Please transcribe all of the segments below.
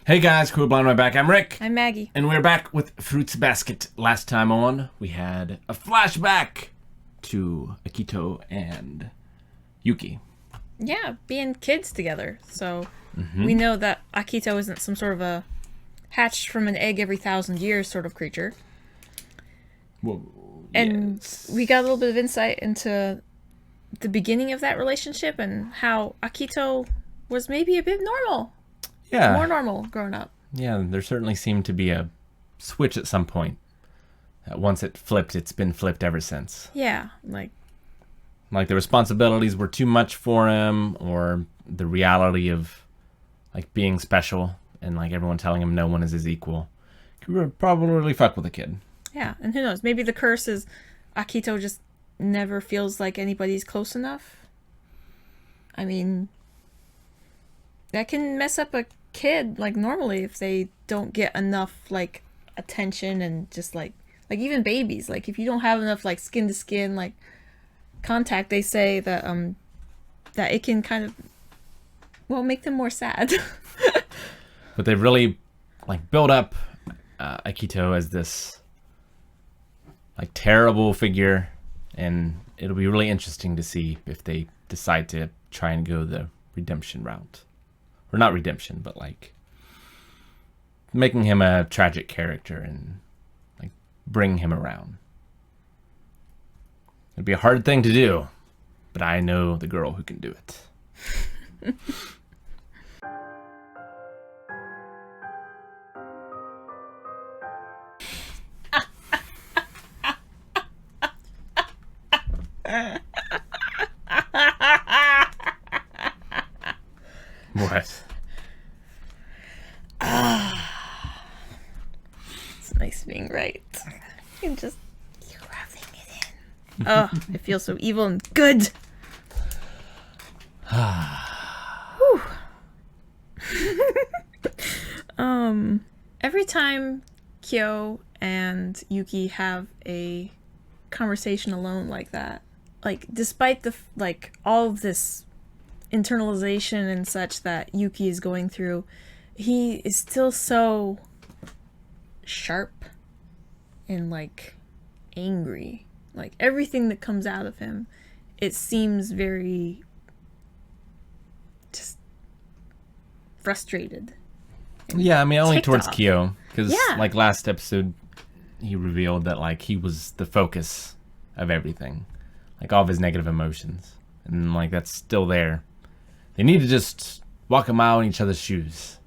Hey guys, Cool Blind My Back. I'm Rick. I'm Maggie. And we're back with Fruits Basket. Last time on, we had a flashback to Akito and Yuki. Yeah, being kids together. So we know that Akito isn't some sort of a hatched from an egg every 1,000 years sort of creature. Well, And yes. we got a little bit of insight into the beginning of that relationship and how Akito was maybe a bit normal. Yeah. More normal growing up. Yeah, there certainly seemed to be a switch at some point. Once it flipped, it's been flipped ever since. Yeah, like The responsibilities were too much for him, or the reality of being special and everyone telling him no one is his equal could probably really fuck with a kid. yeah, and who knows? Maybe the curse is Akito just never feels like anybody's close enough. I mean, that can mess up a kid normally if they don't get enough attention and just like even babies, if you don't have enough skin to skin contact, they say that that it can kind of make them more sad. But they've really built up Akito as this terrible figure, and it'll be really interesting to see if they decide to try and go the redemption route. Or not redemption, but making him a tragic character and bring him around. It'd be a hard thing to do, but I know the girl who can do it. What? It's nice being right. You can just rubbing it in. Oh, it feels so evil and good. Whew. Every time Kyo and Yuki have a conversation alone like that, despite the all of this internalization and such that Yuki is going through, he is still so sharp and angry. Everything that comes out of him, it seems very just frustrated. Yeah, I mean, only Ticked towards off. Kyo, because Yeah. last episode, he revealed that he was the focus of everything, all of his negative emotions, and that's still there. They need to just walk a mile in each other's shoes.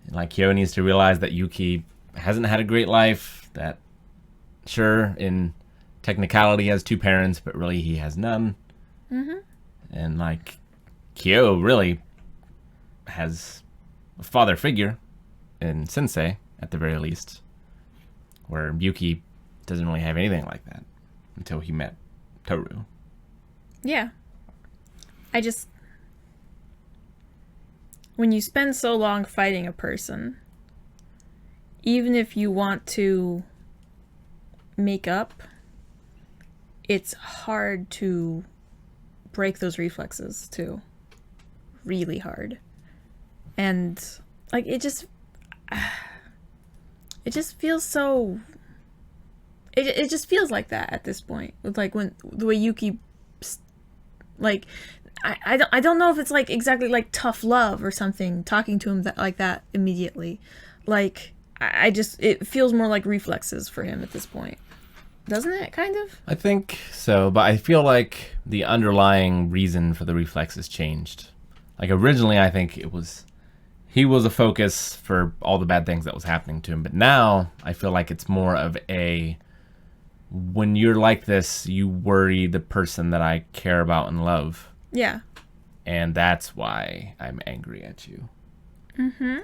And Kyo needs to realize that Yuki hasn't had a great life, that sure, in technicality he has two parents, but really he has none. Mm-hmm. And Kyo really has a father figure in Sensei, at the very least, where Yuki doesn't really have anything like that until he met Toru. Yeah. When you spend so long fighting a person, even if you want to make up, it's hard to break those reflexes too. Really hard. And it just feels so it just feels like that at this point. With when the way Yuki I don't know if it's exactly tough love or something, talking to him that immediately. It feels more like reflexes for him at this point. Doesn't it, kind of? I think so, but I feel the underlying reason for the reflexes changed. Originally, I think he was a focus for all the bad things that was happening to him, but now I feel it's more of when you're like this, you worry the person that I care about and love. Yeah. And that's why I'm angry at you. Mm-hmm.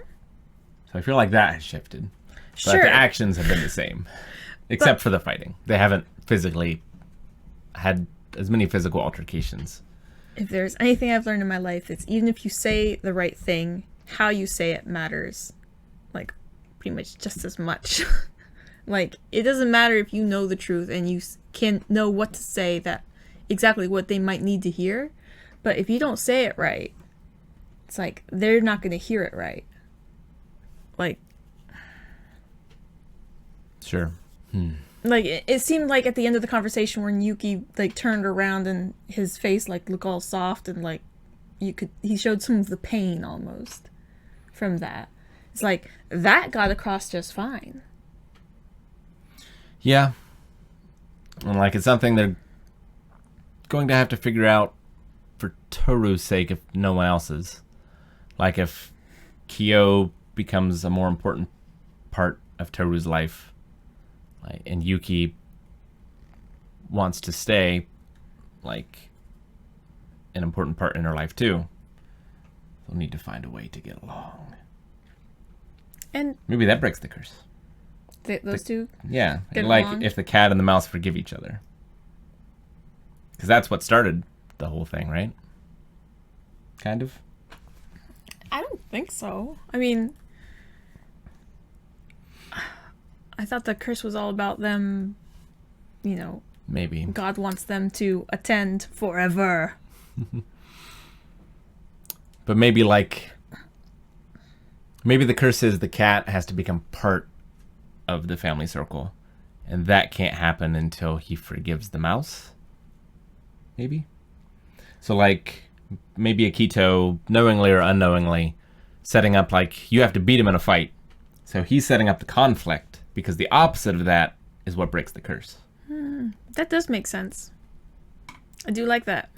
So I feel that has shifted. But Sure. the actions have been the same. Except for the fighting. They haven't physically had as many physical altercations. If there's anything I've learned in my life, it's even if you say the right thing, how you say it matters. Pretty much just as much. It doesn't matter if you know the truth and you can know what to say, that exactly what they might need to hear. But if you don't say it right, it's they're not going to hear it right. like, Sure. like it seemed like at the end of the conversation when Yuki like turned around and his face like looked all soft and like he showed some of the pain almost from that. It's like that got across just fine. Yeah. And like it's something they're going to have to figure out for Toru's sake if no one else's. Like if Kyo becomes a more important part of Toru's life, like, and Yuki wants to stay like an important part in her life too, they'll need to find a way to get along. And maybe that breaks the curse. Those two? Yeah. Get like along? if the cat and the mouse forgive each other. Because that's what started the whole thing, right? Kind of. I don't think so. I mean, I thought the curse was all about them, you know, Maybe. God wants them to attend forever. But maybe maybe the curse is the cat has to become part of the family circle. And that can't happen until he forgives the mouse. Maybe. So like maybe Akito, knowingly or unknowingly, setting up like you have to beat him in a fight. So he's setting up the conflict because the opposite of that is what breaks the curse. That does make sense. I do like that.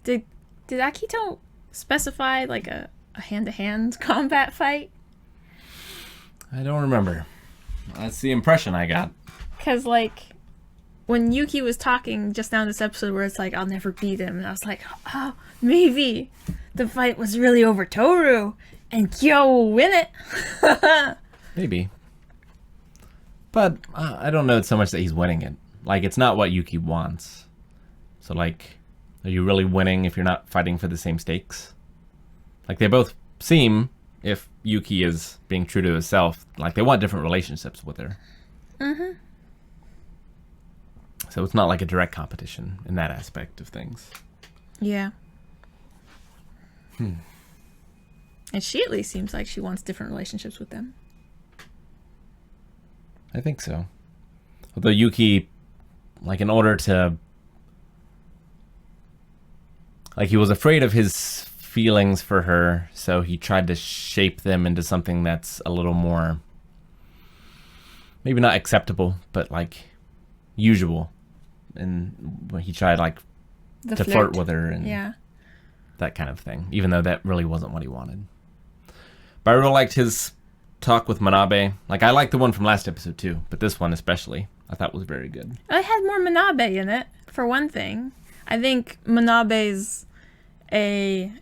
Did Akito specify like a hand-to-hand combat fight? I don't remember. That's the impression I got. Because like when Yuki was talking just now in this episode where it's like I'll never beat him, and I was like, oh, maybe the fight was really over Toru and Kyo will win it. Maybe. But I don't know so much that he's winning it. Like, it's not what Yuki wants. So, like, are you really winning if you're not fighting for the same stakes? Like, they both seem, if Yuki is being true to himself, like they want different relationships with her. Mm-hmm. So it's not like a direct competition in that aspect of things. Yeah. And she at least seems like she wants different relationships with them. I think so. Although Yuki, like in order to... Like he was afraid of his feelings for her, so he tried to shape them into something that's a little more... Maybe not acceptable, but like usual. And he tried like to flirt with her and that kind of thing, even though that really wasn't what he wanted. But I really liked his talk with Manabe. Like, I liked the one from last episode too, but this one especially I thought was very good. It had more Manabe in it, for one thing. I think Manabe's a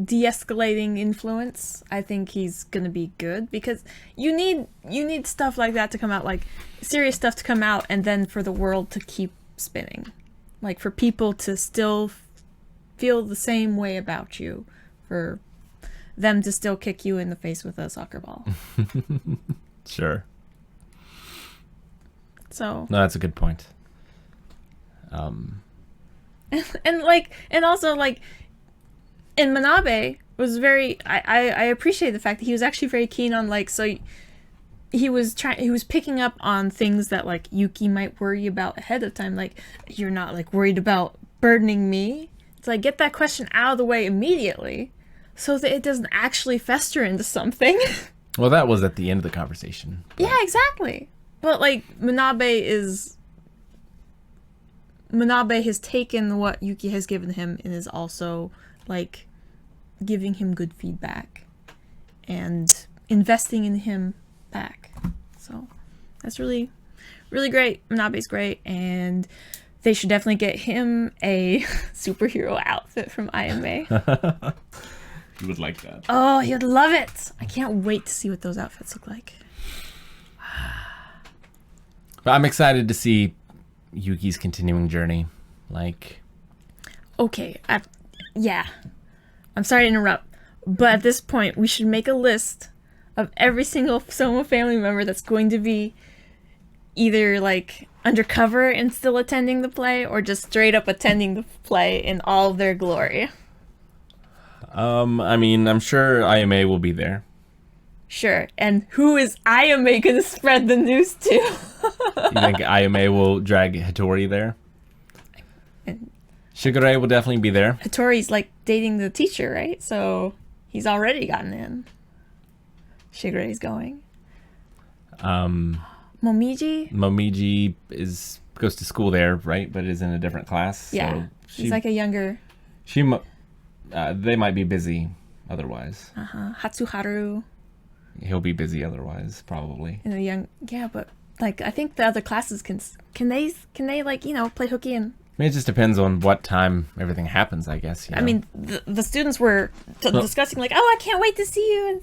de-escalating influence. I think he's gonna be good because you need stuff like that to come out, like serious stuff to come out, and then for the world to keep spinning, like for people to still feel the same way about you, for them to still kick you in the face with a soccer ball. Sure. So no, that's a good point. and also like in Manabe was very I appreciate the fact that he was actually very keen on like, so he was picking up on things that like Yuki might worry about ahead of time, like you're not like worried about burdening me. It's like get that question out of the way immediately so that it doesn't actually fester into something. Well, that was at the end of the conversation. Yeah, exactly. But like Manabe has taken what Yuki has given him and is also like giving him good feedback and investing in him back. So that's really, really great. Manabe's great, and they should definitely get him a superhero outfit from IMA. You would like that. Oh, he would love it. I can't wait to see what those outfits look like. But I'm excited to see Yuki's continuing journey. Like, okay, yeah. I'm sorry to interrupt, but at this point, we should make a list of every single Soma family member that's going to be either like undercover and still attending the play, or just straight up attending the play in all of their glory. I mean, I'm sure IMA will be there. Sure. And who is Ayame gonna spread the news to? You think IMA will drag Hattori there? And Shigure will definitely be there. Hattori's like dating the teacher, right? So he's already gotten in. Shigure's going. Momiji goes to school there, right? But is in a different class. Yeah. So He's like a younger. They might be busy otherwise. Hatsuharu. He'll be busy otherwise, probably. And a young. Yeah, but like I think the other classes can they like play hooky and. I mean, it just depends on what time everything happens, I guess. You know? I mean, the students were discussing like, oh, I can't wait to see you, and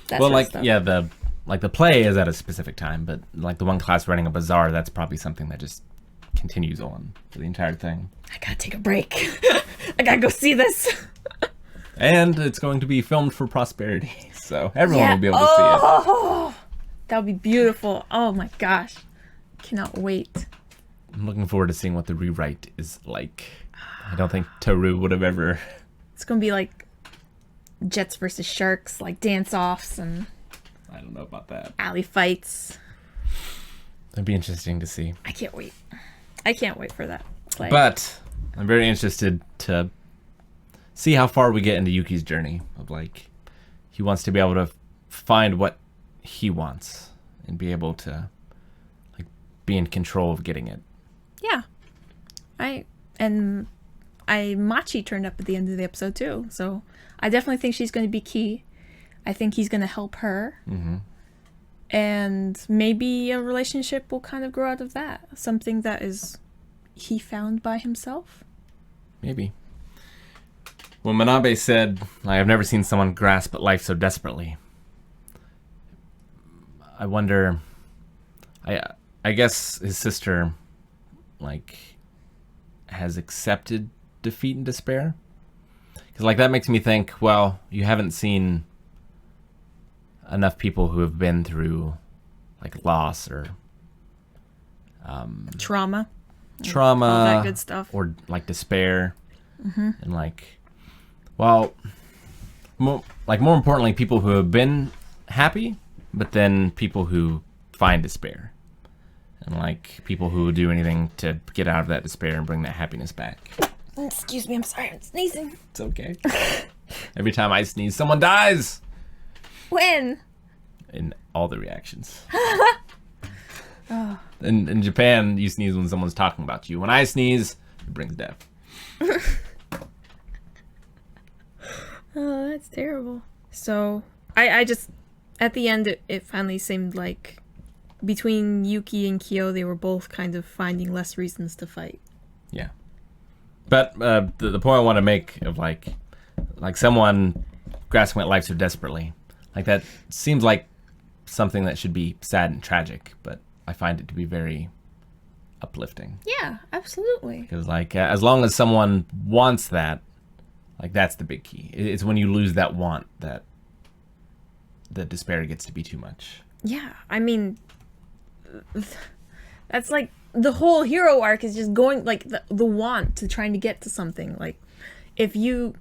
that well, sort like of stuff. yeah, the play is at a specific time, but like the one class running a bazaar, that's probably something that just continues on for the entire thing. I gotta take a break. I gotta go see this. And it's going to be filmed for prosperity, so everyone will be able to see it. That would be beautiful. Oh my gosh, cannot wait. I'm looking forward to seeing what the rewrite is like. I don't think Toru would have ever. It's gonna be like Jets versus Sharks, like dance-offs and. I don't know about that. Alley fights. That'd be interesting to see. I can't wait. I can't wait for that play. But I'm very interested to see how far we get into Yuki's journey of like he wants to be able to find what he wants and be able to like be in control of getting it. Yeah. Machi turned up at the end of the episode too, so I definitely think she's going to be key. I think he's going to help her. Mm-hmm. And maybe a relationship will kind of grow out of that. Something that is he found by himself. Maybe. When Manabe said, I've never seen someone grasp at life so desperately, I wonder, I guess his sister, like, has accepted defeat and despair? Because, like, that makes me think, well, you haven't seen enough people who have been through, like, loss or trauma, all that good stuff, or like despair, and like, well, more importantly, people who have been happy, but then people who find despair, and like people who would do anything to get out of that despair and bring that happiness back. Excuse me, I'm sorry, I'm sneezing. It's okay. Every time I sneeze, someone dies. When? In all the reactions. In Japan, you sneeze when someone's talking about you. When I sneeze, it brings death. Oh, that's terrible. So, I just, at the end, it finally seemed like between Yuki and Kyo, they were both kind of finding less reasons to fight. Yeah. But the point I want to make of like someone grasping at life so desperately, like that seems like something that should be sad and tragic, but I find it to be very uplifting. Yeah, absolutely. Because like as long as someone wants that, like that's the big key. It's when you lose that want that the despair gets to be too much. Yeah, I mean, that's like the whole hero arc is just going like the want to trying to get to something. Like if you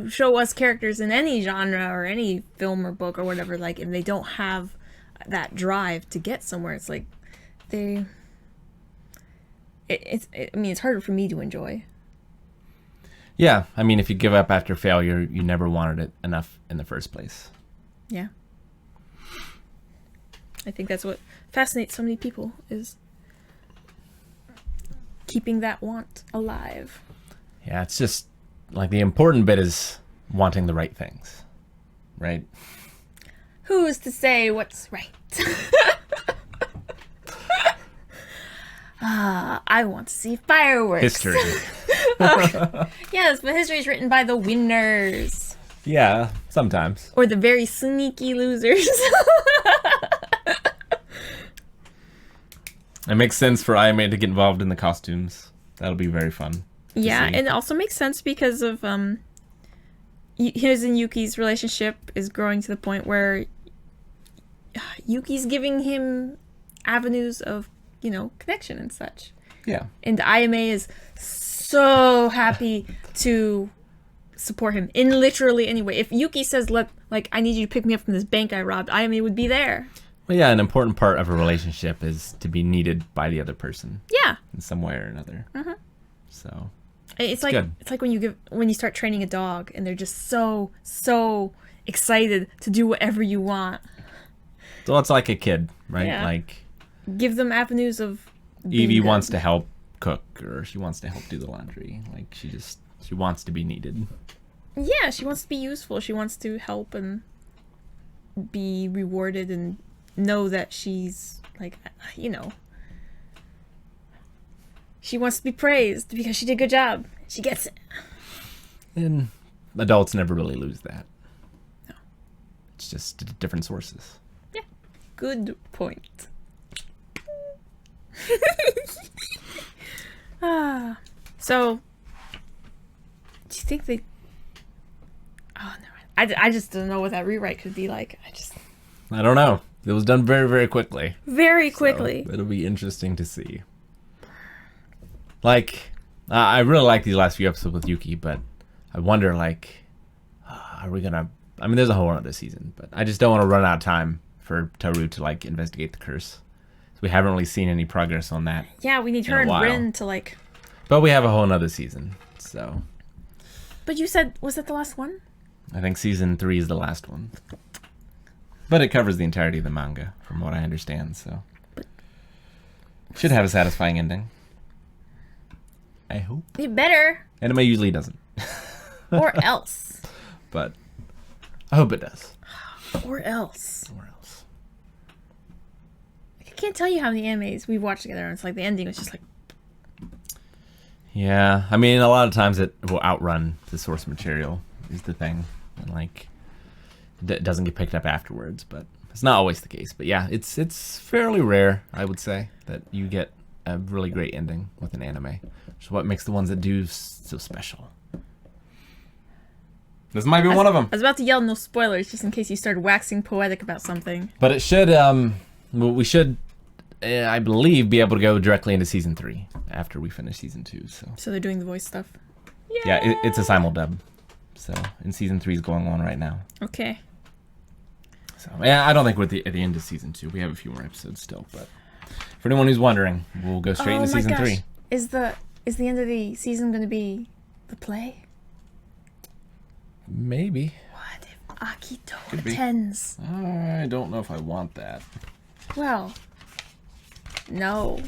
show us characters in any genre or any film or book or whatever, like if they don't have that drive to get somewhere, it's like I mean, it's harder for me to enjoy. Yeah, I mean, if you give up after failure, you never wanted it enough in the first place. Yeah. I think that's what fascinates so many people is keeping that want alive. Yeah, it's just like the important bit is wanting the right things, right? Who's to say what's right? I want to see fireworks. History. Yes, but history is written by the winners. Yeah, sometimes. Or the very sneaky losers. It makes sense for Ayame to get involved in the costumes. That'll be very fun. Yeah, and it also makes sense because of his and Yuki's relationship is growing to the point where Yuki's giving him avenues of, connection and such. Yeah. And Ayame is so happy to support him in literally any way. If Yuki says, I need you to pick me up from this bank I robbed, Ayame would be there. Well, yeah, an important part of a relationship is to be needed by the other person. Yeah. In some way or another. Mm-hmm. So it's good. like when you start training a dog and they're just so excited to do whatever you want. So it's like a kid, right? Yeah. Like give them avenues of being Evie good. wants to help cook, or she wants to help do the laundry. Like she wants to be needed. Yeah, she wants to be useful. She wants to help and be rewarded and know that she's she wants to be praised because she did a good job. She gets it. And adults never really lose that. No. It's just different sources. Yeah. Good point. So, do you think they... Oh, never mind. I just don't know what that rewrite could be like. I don't know. It was done very, very quickly. Very quickly. So it'll be interesting to see. Like, I really like these last few episodes with Yuki, but I wonder, are we gonna... I mean, there's a whole other season, but I just don't want to run out of time for Toru to, investigate the curse. So we haven't really seen any progress on that. Yeah, we need her and Rin to, But we have a whole nother season, so... But you said... Was that the last one? I think season 3 is the last one. But it covers the entirety of the manga, from what I understand, so... Should have a satisfying ending. I hope. It better. Anime usually doesn't. Or else. But I hope it does. Or else. Or else. I can't tell you how many animes we've watched together, and it's the ending was just Yeah, I mean, a lot of times it will outrun the source material, is the thing. And, it doesn't get picked up afterwards, but it's not always the case. But yeah, it's fairly rare, I would say, that you get a really great ending with an anime. Which is what makes the ones that do so special. This might be one of them. I was about to yell no spoilers just in case you started waxing poetic about something. But it should, we should, I believe, be able to go directly into season 3 after we finish season 2. So they're doing the voice stuff. Yeah, it's a simuldub. So, and season 3 is going on right now. Okay. So, yeah, I don't think we're at the end of season 2. We have a few more episodes still, but for anyone who's wondering, we'll go straight into season 3. Is the end of the season going to be the play? Maybe. What if Akito attends? I don't know if I want that. Well, no.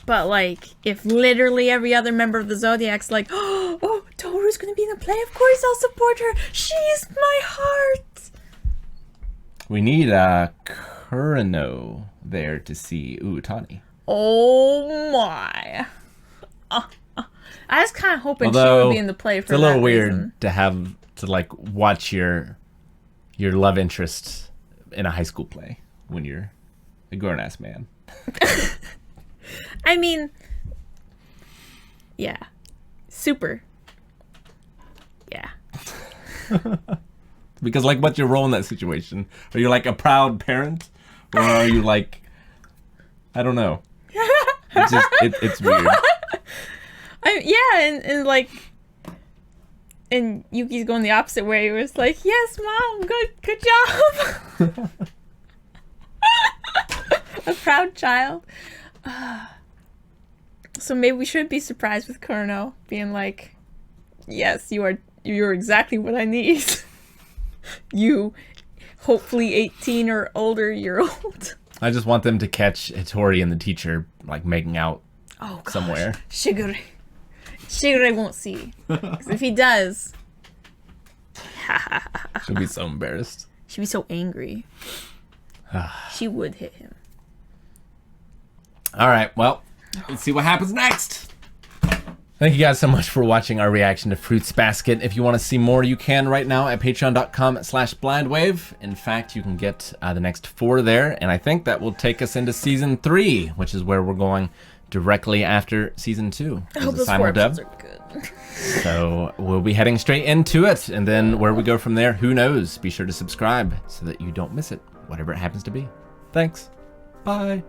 But if literally every other member of the Zodiac's oh, Toru's going to be in the play, of course I'll support her. She's my heart. We need Kurano there to see Uutani. Oh my. I was kind of hoping she would be in the play for that. It's a little weird reason. to have to watch your love interest in a high school play when you're a grown-ass man. I mean, yeah. Super. Yeah. Because what's your role in that situation? Are you a proud parent? Or are you I don't know. It's just, it's weird. And Yuki's going the opposite way. It was yes, mom, good job. A proud child. So maybe we shouldn't be surprised with Kurano being yes, you're exactly what I need. You, hopefully 18 or older year old. I just want them to catch Hitori and the teacher making out somewhere. Shigure won't see. 'Cause if he does, she'll be so embarrassed. She'd be so angry. She would hit him. All right, well, let's see what happens next. Thank you guys so much for watching our reaction to Fruits Basket. If you want to see more, you can right now at patreon.com/blindwave. In fact, you can get the next 4 there, and I think that will take us into season 3, which is where we're going directly after season 2. I hope those 4 episodes are good. So we'll be heading straight into it, and then where we go from there, who knows? Be sure to subscribe so that you don't miss it, whatever it happens to be. Thanks. Bye.